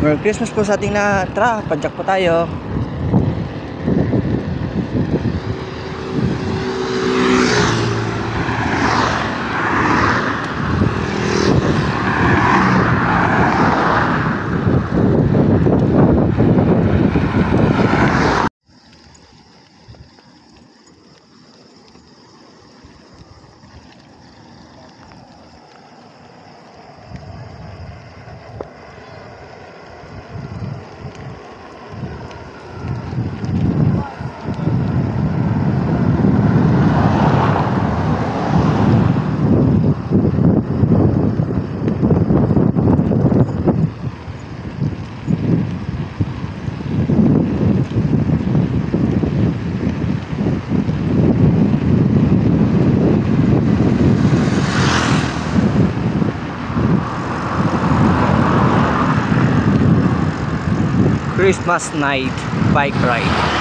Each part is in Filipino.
Merry Christmas po sa ating lahat. Tara, padyak po tayo. Christmas night bike ride.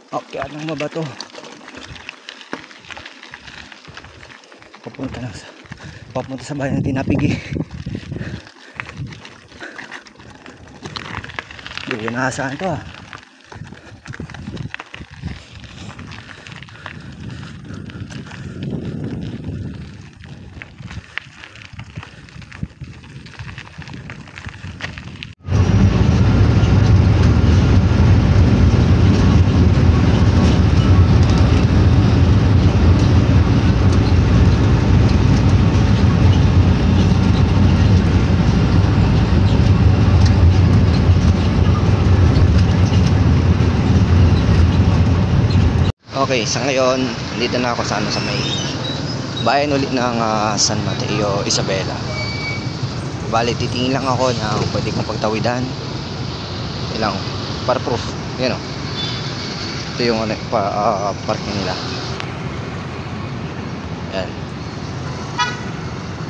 Okay, anong mabato? Papunta sa bayan ng Tinapigi. Hindi ko naasahan to ah. Okay, sa ngayon, nandito na ako sa may bayan ulit ng San Mateo, Isabela. Bali, titingin lang ako na pwede kong pagtawidan. Ilang, para proof. Yan o. Ito yung parking nila. Yan.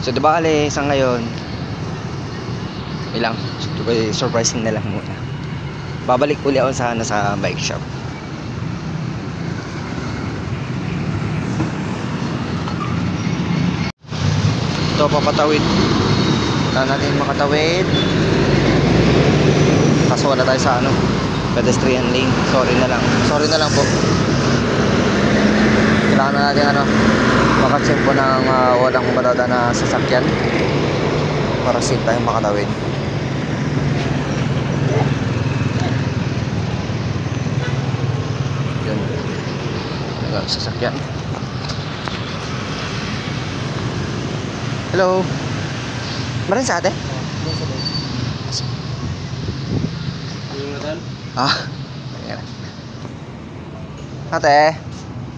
So, bali, sa ngayon, ilang, surprising na lang muna. Babalik uli ako sa bike shop. Ito, papatawid. Punta natin makatawid. kaso wala tayo sa ano, pedestrian lane. Sorry na lang. Sorry na lang po. Kailangan na natin ano, makatsimpo ng walang madada na sasakyan para safe tayong makatawid. Yun. Hanggang sasakyan. Hello. Marin sa ate? Ah, ayan. Ate.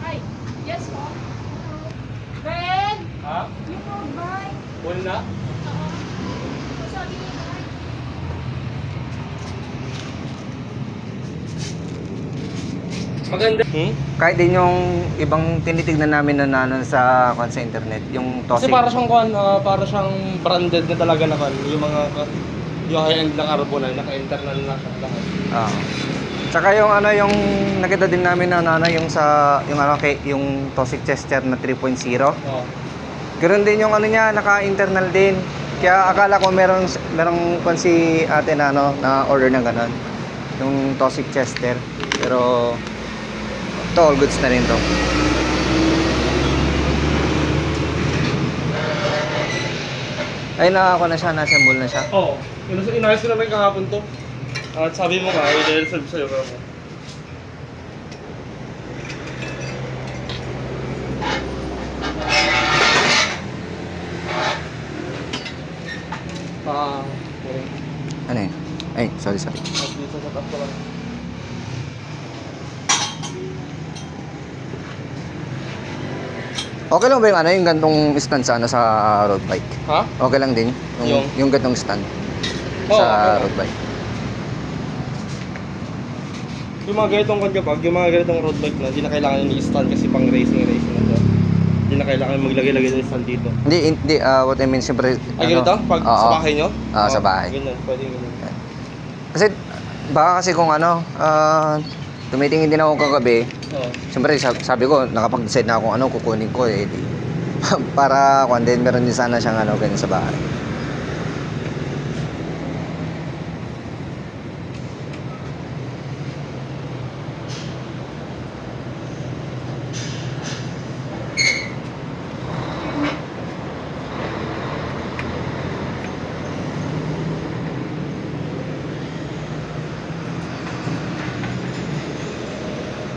Hi. Yes, po. Ben! Ha? Yung road bike. Full na? Oo. Sabi niya na. Maganda. Kahit din yung ibang tinitignan namin na sa sa internet, yung Kasi Tosig. para siyang para siyang branded na talaga na yung mga yung high-end ng carbon na naka-internal na siya lahat. Ah. Tsaka yung ano yung nakita din namin na yung sa yung ano kay yung Tosig Chester na 3.0. Oo. Ganoon din yung ano niya, naka-internal din. Kaya akala ko merong kung si ate na ano na order ng ganun. Yung Tosig Chester. Pero to all goods na rin to. Ay ako na siya, na-assemble na siya. Oo. Inayos ko naman kahapon to. At sabi mo nga, i-reserve sa'yo ka mo. Okay. Ano yun? Ay, sorry. At dito sa top ko lang. Okay lang ba yung ano, yung gantong stand sa ano sa road bike? Ha? Okay lang din yung gantong stand sa okay. road bike. Yung mga ganitong kapag, yung mga ganitong road bike na, hindi na kailangan yung i-stand kasi pang racing na to. Hindi na kailangan maglagay-lagay ng stand dito. Hindi, what I mean, siyempre, Ay, ganito? Pag sa bahay nyo? Sa bahay. Ganyan, pwede ganyan. Kasi, baka kasi kung ano, tumitingin din ako kagabi, Oo. siyempre, sabi ko, nakapag-decide na akong ano, kukunin ko eh. Para, kung din, meron din sana siyang ano, ganyan sa bahay.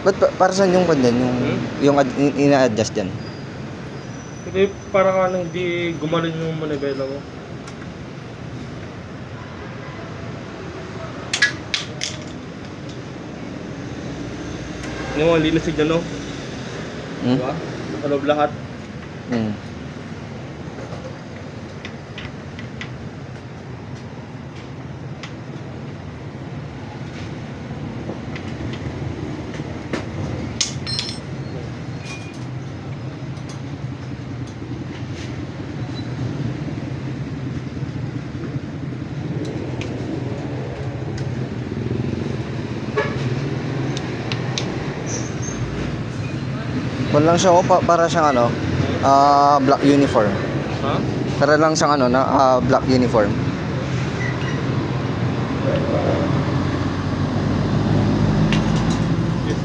Ba't para saan yung kandyan? Yung ina-adjust dyan? Kasi parang ano, hindi gumaling yung manibela mo. Ano mo, linisig na no? Diba? Nakalob lahat. Wala lang siya, para siyang ano, black uniform. Ha? Para lang siyang ano, na black uniform. Yes.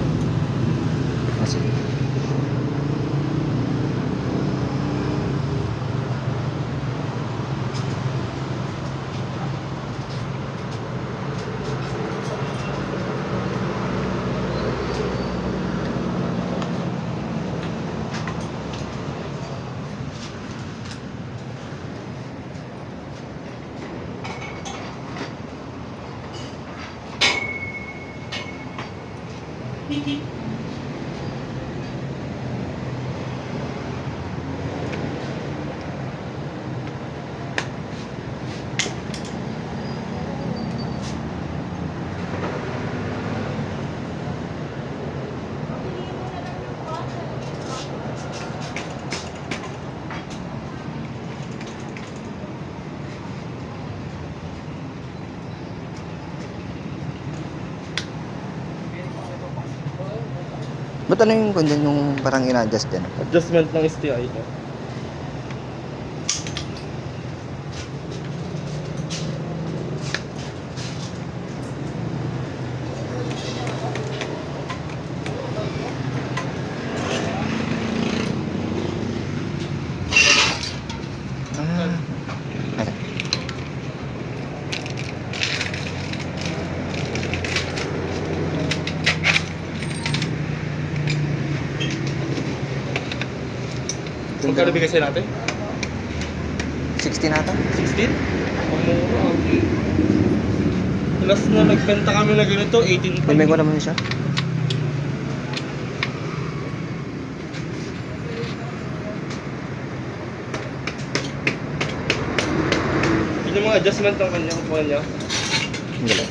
Kasi, ba't ano yung kandyan yung parang ina-adjust dyan? Adjustment ng STI ito. Ah. Ay. Magkano bigay sa'yo natin? 16 nata? 16? Pamura. Last na nagbenta kami na ganito, 18 pa. May ko naman siya. Yun yung mga adjustment ng kanya, kukuha niya. Hindi lang.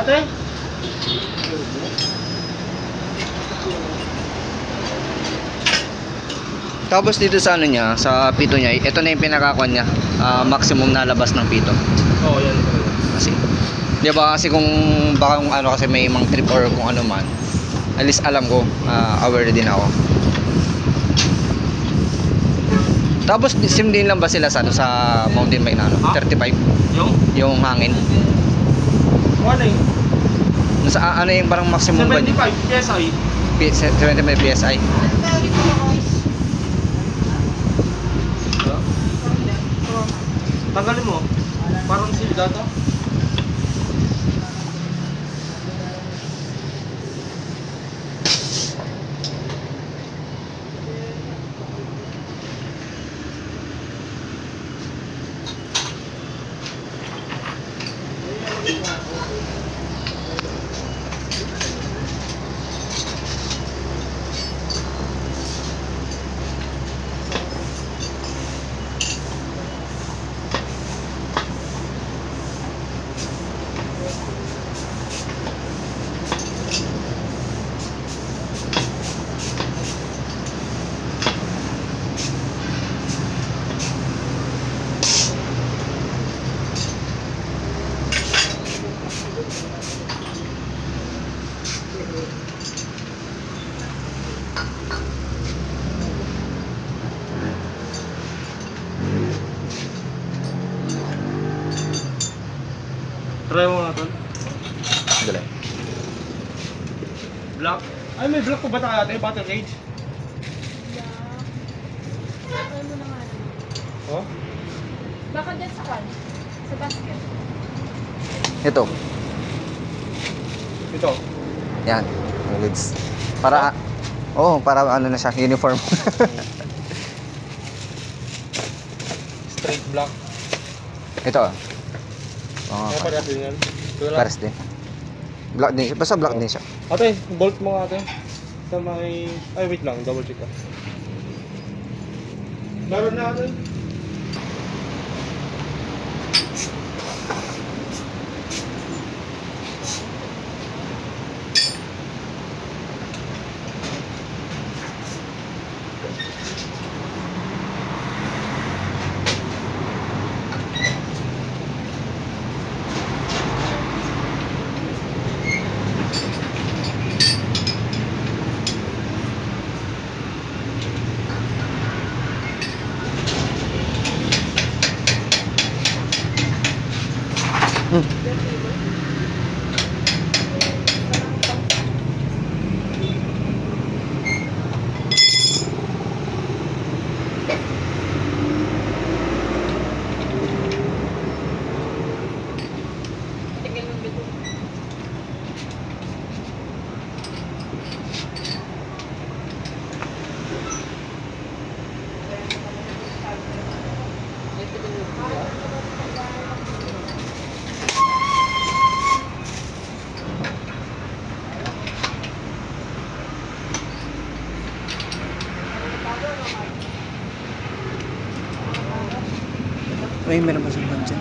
Ate? Tapos dito sa ano niya, sa pito niya, ito na yung pinakakuan niya. Maximum na labas ng pito. Oo, yan. Kasi, di ba kasi kung baka kung ano kasi may mang trip or kung ano man, at least alam ko, aware din ako. Tapos sim din lang ba sila sa ano, sa mountain bike na ano? Ha? 35 Yung? yung hangin. Ano eh? Nasa ano yung parang maximum ba? 75 PSI. 75 PSI. Tanggalin mo. Parang silgata. Try mo nga tol. Dali. Black. Ay, may black ko ba tayo ate? Battle cage? Try mo na nga. Oh? Baka dyan sa kan. Sa basket. Ito. Ito. Yan. Ang lids. Para para ano na siya, uniform. Straight black. Ito. Oh, Kaya parehas din yan. Ito lang. pares din. Black din siya. Basta black din siya. Ate, bolt mo nga ate. Sa may... Ay, wait lang. Double check ka. Meron na ate. Ay, meron pa siyang dyan.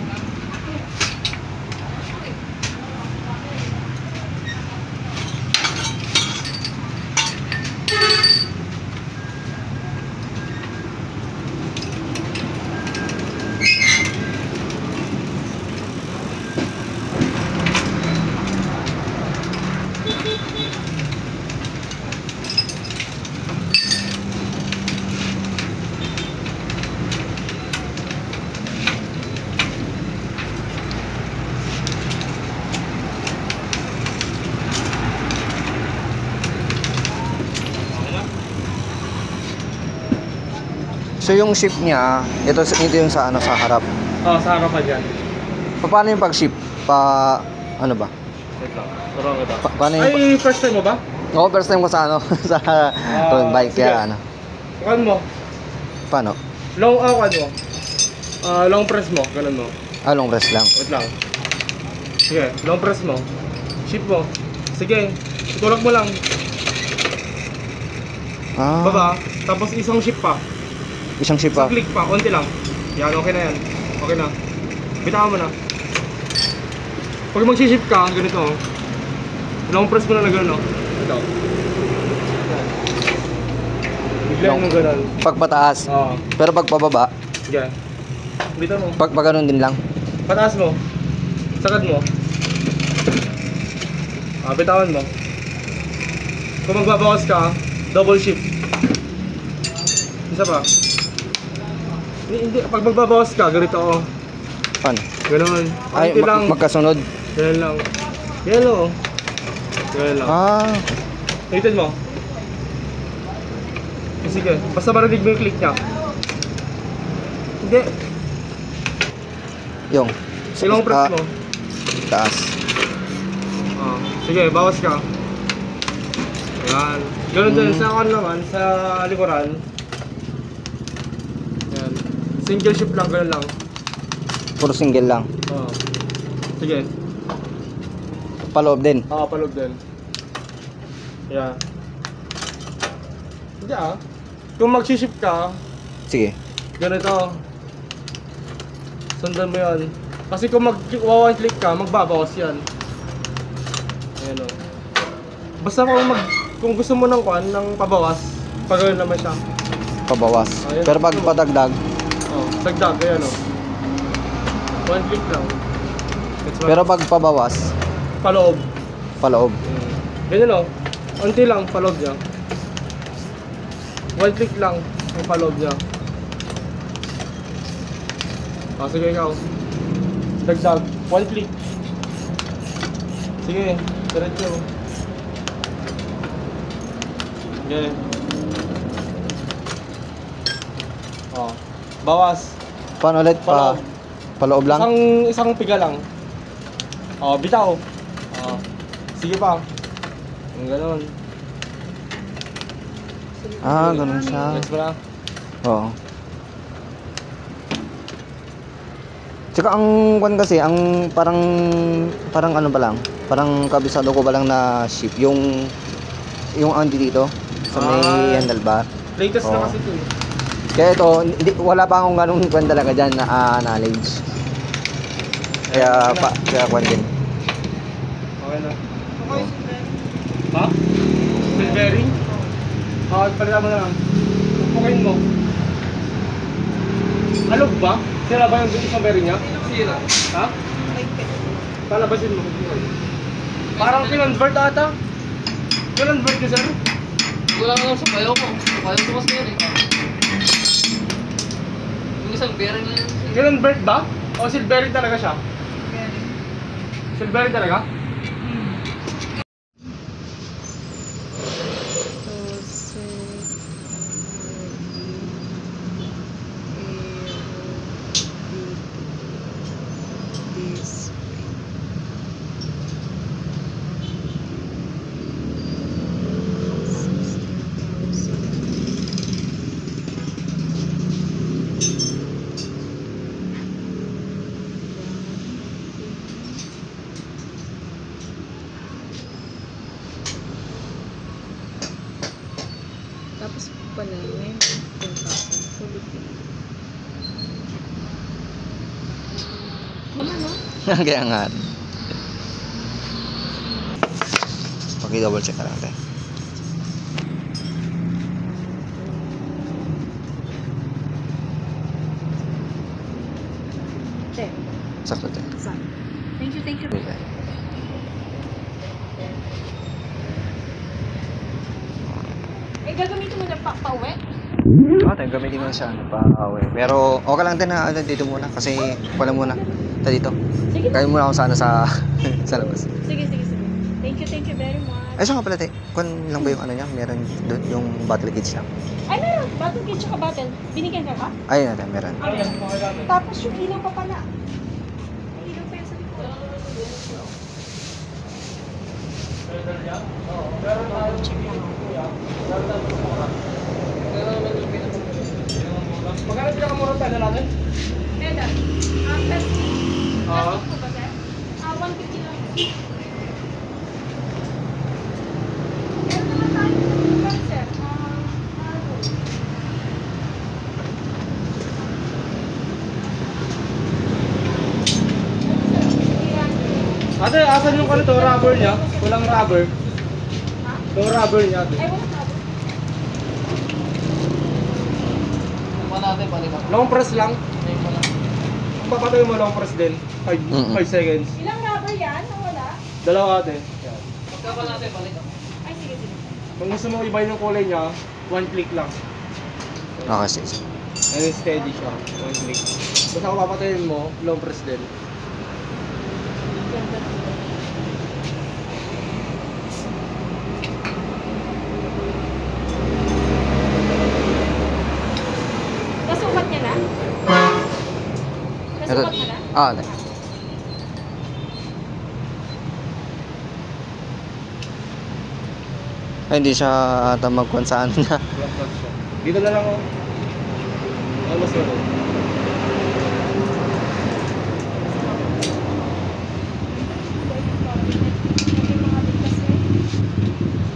So yung ship niya, ito yung sa ano sa harap. Sa harapan yan. Paano yung pag-ship? Ano ba? Wait lang. Turuan kita. Paano yung Ay, first time mo ba? Oo, first time ko sa ano sa bike sige. kaya ano. Tukan mo. Paano? Long, kan mo. Long press mo. Ganun mo. Long rest lang. Wait lang. Sige, long press mo. Shift mo. Sige, itulak mo lang. Baba. Tapos isang shift pa. Isang ship pa. Isang click pa. Konti lang. Yan, okay na yan. Okay na. Bitawan mo na. Pag mag-shift ka, ganito. Long press mo na na gano'n. Ito. Biglang mo gano'n. Pag pataas. Oo. Pero pag pababa, Sige. Bitaw mo. pag ganun din lang. Pataas mo. Sakad mo. Bitawan mo. Kung magbabawas ka, double shift. Isa pa. Hindi, pag magbabawas ka, ganito ako. Paano? Ganun. Ay, Konti lang. magkasunod. Ganun lang. Yellow. Ganun lang. Ulitin mo. Sige. Basta marinig mo yung click niya. Hindi. Yung. Silong press mo. Taas. Sige, bawas ka. Yan. Ganun din sa akin naman, sa likuran. Yan. Single shift lang, ganun lang. Puro single lang. Sige. Paloob din. Paloob din. Yeah. Hindi Kung mag-shift ka, Sige. ganito. Sundan mo yan. Kasi kung mag-one click ka, magbabawas yan. Ayan o. Basta kung gusto mo ng kwan, ng pabawas, pagawin naman siya. Pabawas. Ayan. Pero pag padagdag, Dagdag, ayan o. One click lang. pero pag pabawas, Paloob. paloob. Ganyan o. Unti lang, paloob niya. One click lang, ang paloob niya. Sige ikaw. Dagdag, one click. Sige, diretso. Sige. Bawas. Paano ulit? Paloob. Paloob lang? Isang piga lang. Bitaw. Sige pa. Ang ganon. Ganun siya. Next mo na. Oo. Tsaka ang kwan kasi, ang parang ano ba lang, parang kabisado ko ba lang na ship, yung andi dito, sa may handlebar. Latest na Oo. kasi ito eh. Kaya ito, wala pa akong ganung kwan talaga dyan na knowledge. Kaya kwan din. Okay na. Ha? Bell bearing? Palitan mo na lang. Pupukin mo. Alog ba? Sira ba yung isang bearing niya? Sira. Ha? Palabasin mo. Parang kinonvert ata. Kinonvert ka, sir? Wala lang sa payo ko. Payo ko kasi yan eh. Yung isang bearing na yun. Kinonvert ba? O silvering talaga siya? Silvering talaga? Tapos pala ngayon, 10,000 fully paid. Mama, no? Kaya nga. Paki-double check ka lang tayo. Check. Sakto tayo. Thank you, thank you. Okay. Gagamitin mo na pa-uwi? Tayo gamitin mo na siya. Pa-away. Pero okay lang din na dito muna. Kasi wala muna. Tayo dito. Sige. Kaya muna ako sana sa labas. Sige. Thank you very much. Ay, saan nga pala tayo? Kung lang ba yung ano niya? Meron doon yung battle kits lang. Ay, meron. Bottle case tsaka bottle. Binigyan ka ba? Ayun natin, meron. Tapos yung ilaw pa pala. May ilaw pa yan sa likod. Check lang ako. Magkano pinakamura tayo natin? Medal. Plastic. Oo. Plastic po ba, sir? 150 lang. Meron naman tayo. Meron, sir. Ate, asan yung kanito? Rubber niya? Walang rubber. Ha? Yung rubber niya, ate. Ay, wala na. Kung natin, balik ako. Long press lang. May pala. Kung papatayin mo long press din. 5 seconds. Ilang rubber yan? O wala? Dalawa ate. Yan. Pagka pa natin, balik ako. Ay, sige, sige. Kung gusto mo ibahin yung kulay niya, 1 click lang. Okay, sige. And steady siya. 1 click. Basta kung papatayin mo, long press din. Ganda. Nasukat niya na? Ito, Nasukat mo na? ate. Ay, hindi siya ata magkuhan sa ano na. Long press siya. Dito na lang ako. Almost na rin.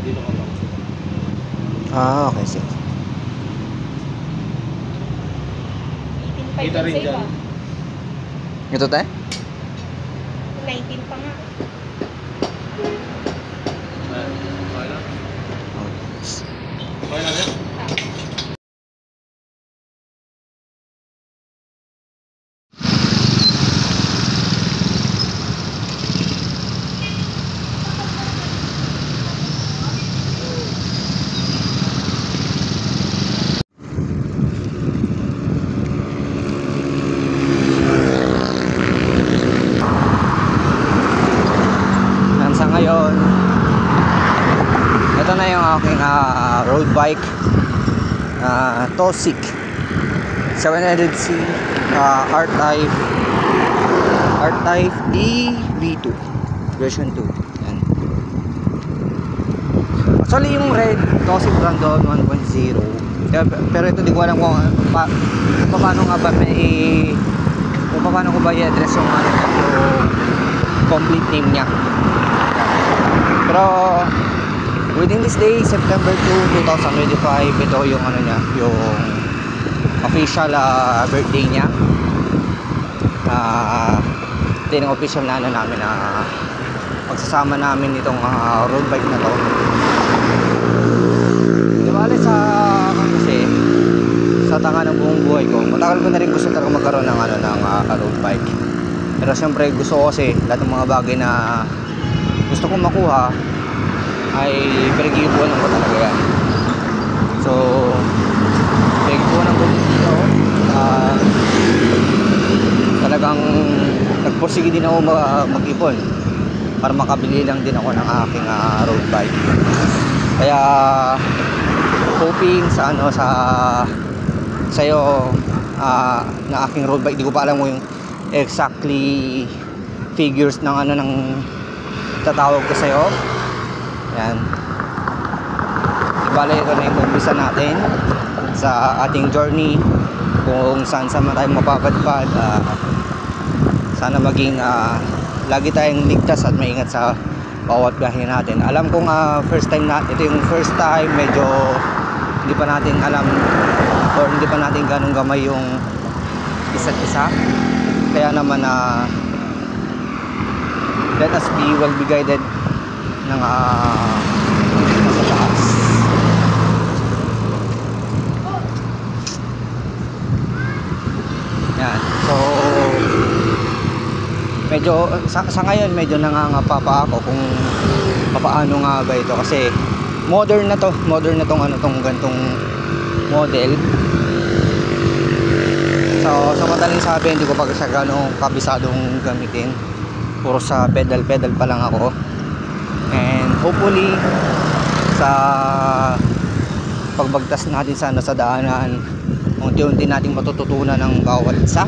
Dito ka lang. Okay, sige. Kita rin dyan. Ito tayo? 19 pa nga. Okay na? Okay na rin? Sa ngayon, ito na yung aking road bike, Tosik 700C R-Type DV2 version 2. Yan. Actually yung red Tosik Brandon 1.0, pero ito di ko alam kung paano nga ba kung paano ko ba i-address yung yung complete name niya. Pero within this day, September 2, 2025, ito yung ano niya, yung official birthday niya. Ito yung official na ano namin na pagsasama namin itong road bike na to. Di bale sa kasi sa tanga ng buong buhay ko, matagal ko na rin gusto talaga magkaroon ng ano ng road bike. Pero siyempre gusto ko kasi lahat ng mga bagay na gusto kong makuha ay pinag-iipunan ko talaga yan. So pinag-iipunan ko dito, talagang nagpursige din ako mag-ipon para makabili lang din ako ng aking road bike. Kaya hoping sa ano sa'yo na aking road bike, di ko pa alam mo yung exactly figures ng ano ng tatawag ko sa'yo. Yan. Bale, ito na yung umpisa natin sa ating journey kung saan tayo mapapadpad. Sana maging lagi tayong ligtas at maingat sa bawat biyahe natin. Alam kong first time na ito yung first time, medyo hindi pa natin alam or hindi pa natin ganun gamay yung isa't isa. Kaya naman let us be well be guided ng nasa taas. Yan. So medyo sa ngayon medyo nangangapa pa ako kung paano nga ba ito kasi modern na tong ano tong gantong model. So sa madaling sabi, hindi ko pa siya ganong kabisadong gamitin. Puro sa pedal pa lang ako. And hopefully sa pagbagtas natin sana sa daanan, unti-unti nating matututunan ng bawat isa.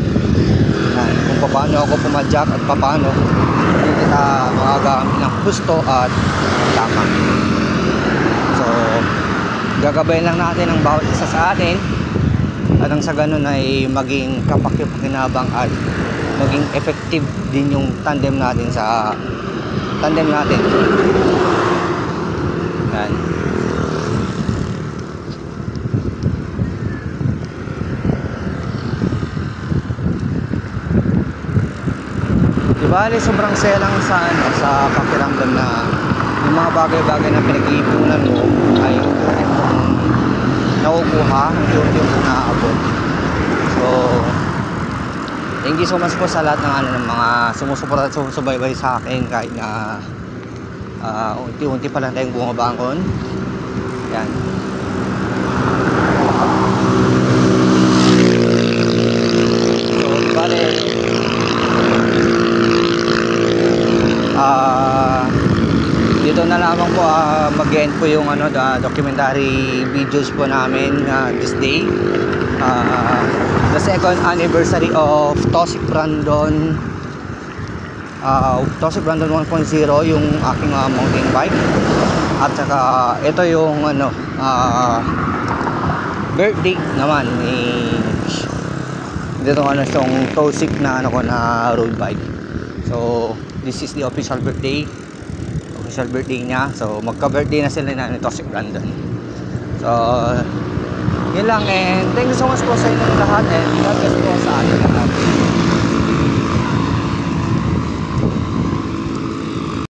Yan, kung paano ako pumadyak at paano hindi kita makagamit ng husto at tama. So gagabayan lang natin ang bawat isa sa atin, at ang sa ganun ay maging kapaki-pakinabang at maging effective din yung tandem natin yan. Bali, sobrang saya lang sa pakiramdam na yung mga bagay-bagay na pinag-iipunan mo ay nakukuha, yung naaabot. So thank you so much po sa lahat ng mga sumusuporta at sumusubaybay sa akin kahit na unti-unti pa lang tayong bumabangon. Yan. So bali, dito na lamang po mag-end po yung documentary videos po namin this day, the second anniversary of Toxic Brandon 1.0, yung aking mountain bike, at saka ito yung birthday naman ni dito itong Toxic na na road bike. So this is the official birthday niya. So magka-birthday na sila ni Toxic Brandon. So yun lang, and thank you so much po sa inyong lahat, and God bless po sa ating lahat.